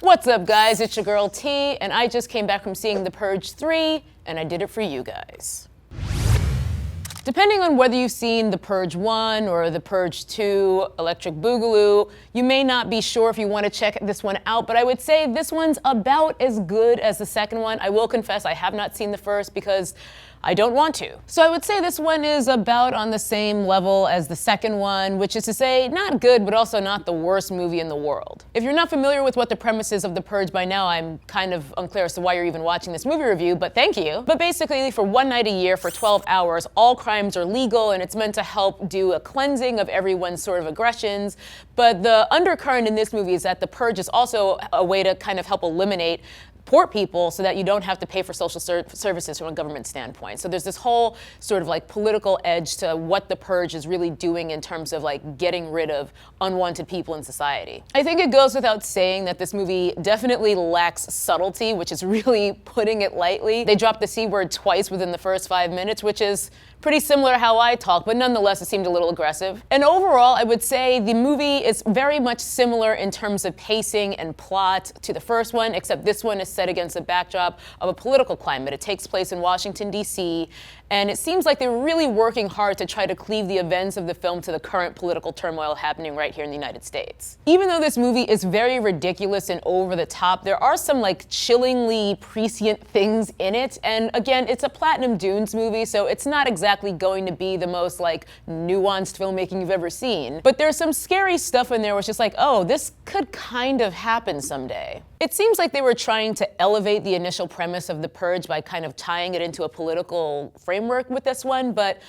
What's up, guys? It's your girl T, and I just came back from seeing The Purge 3, and I did it for you guys. Depending on whether you've seen The Purge 1 or The Purge 2, Electric Boogaloo, you may not be sure if you want to check this one out, but I would say this one's about as good as the second one. I will confess I have not seen the first because I don't want to. So I would say this one is about on the same level as the second one, which is to say not good, but also not the worst movie in the world. If you're not familiar with what the premise is of The Purge by now, I'm kind of unclear as to why you're even watching this movie review, but thank you. But basically, for one night a year, for 12 hours, all crimes are legal, and it's meant to help do a cleansing of everyone's sort of aggressions. But the undercurrent in this movie is that The Purge is also a way to kind of help eliminate poor people so that you don't have to pay for social services from a government standpoint. So there's this whole sort of like political edge to what the Purge is really doing in terms of like getting rid of unwanted people in society. I think it goes without saying that this movie definitely lacks subtlety, which is really putting it lightly. They dropped the C word twice within the first 5 minutes, which is pretty similar to how I talk, but nonetheless it seemed a little aggressive. And overall, I would say the movie is very much similar in terms of pacing and plot to the first one, except this one is set against a backdrop of a political climate. It takes place in Washington, D.C., and it seems like they're really working hard to try to cleave the events of the film to the current political turmoil happening right here in the United States. Even though this movie is very ridiculous and over the top, there are some like chillingly prescient things in it. And again, it's a Platinum Dunes movie, so it's not exactly going to be the most like nuanced filmmaking you've ever seen. But there's some scary stuff in there which is like, oh, this could kind of happen someday. It seems like they were trying to elevate the initial premise of The Purge by kind of tying it into a political framework with this one, but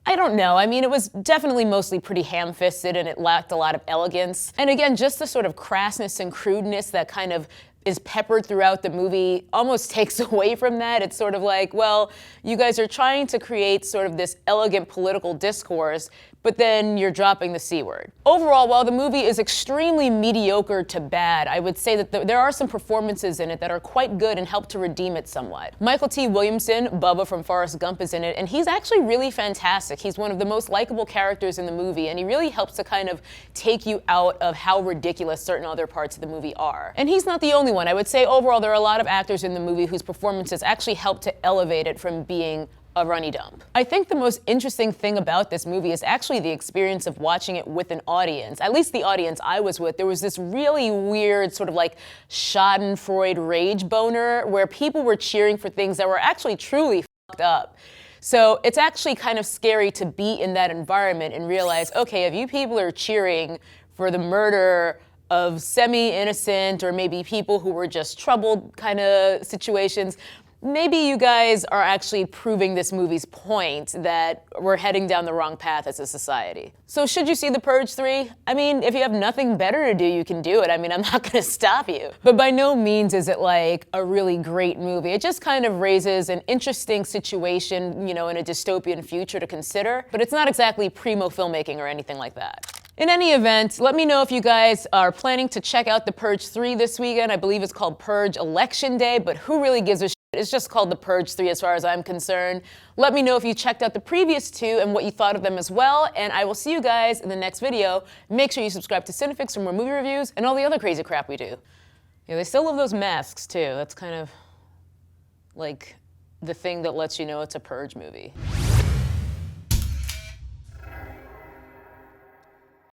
I don't know. I mean, it was definitely mostly pretty ham-fisted and it lacked a lot of elegance. And again, just the sort of crassness and crudeness that kind of is peppered throughout the movie almost takes away from that. It's sort of like, well, you guys are trying to create sort of this elegant political discourse, but then you're dropping the C word. Overall, while the movie is extremely mediocre to bad, I would say that there are some performances in it that are quite good and help to redeem it somewhat. Michael T. Williamson, Bubba from Forrest Gump, is in it, and he's actually really fantastic. He's one of the most likable characters in the movie, and he really helps to kind of take you out of how ridiculous certain other parts of the movie are. And he's not the only one. I would say overall there are a lot of actors in the movie whose performances actually help to elevate it from being a runny dump. I think the most interesting thing about this movie is actually the experience of watching it with an audience. At least the audience I was with, there was this really weird sort of like Schadenfreude rage boner where people were cheering for things that were actually truly fucked up. So it's actually kind of scary to be in that environment and realize, okay, if you people are cheering for the murder of semi-innocent or maybe people who were just troubled kind of situations, maybe you guys are actually proving this movie's point that we're heading down the wrong path as a society. So should you see The Purge 3? I mean, if you have nothing better to do, you can do it. I mean, I'm not gonna stop you. But by no means is it like a really great movie. It just kind of raises an interesting situation, you know, in a dystopian future to consider, but it's not exactly primo filmmaking or anything like that. In any event, let me know if you guys are planning to check out The Purge 3 this weekend. I believe it's called Purge Election Day, but who really gives a shit? It's just called The Purge 3 as far as I'm concerned. Let me know if you checked out the previous two and what you thought of them as well, and I will see you guys in the next video. Make sure you subscribe to Cinefix for more movie reviews and all the other crazy crap we do. Yeah, they still love those masks too. That's kind of like the thing that lets you know it's a Purge movie.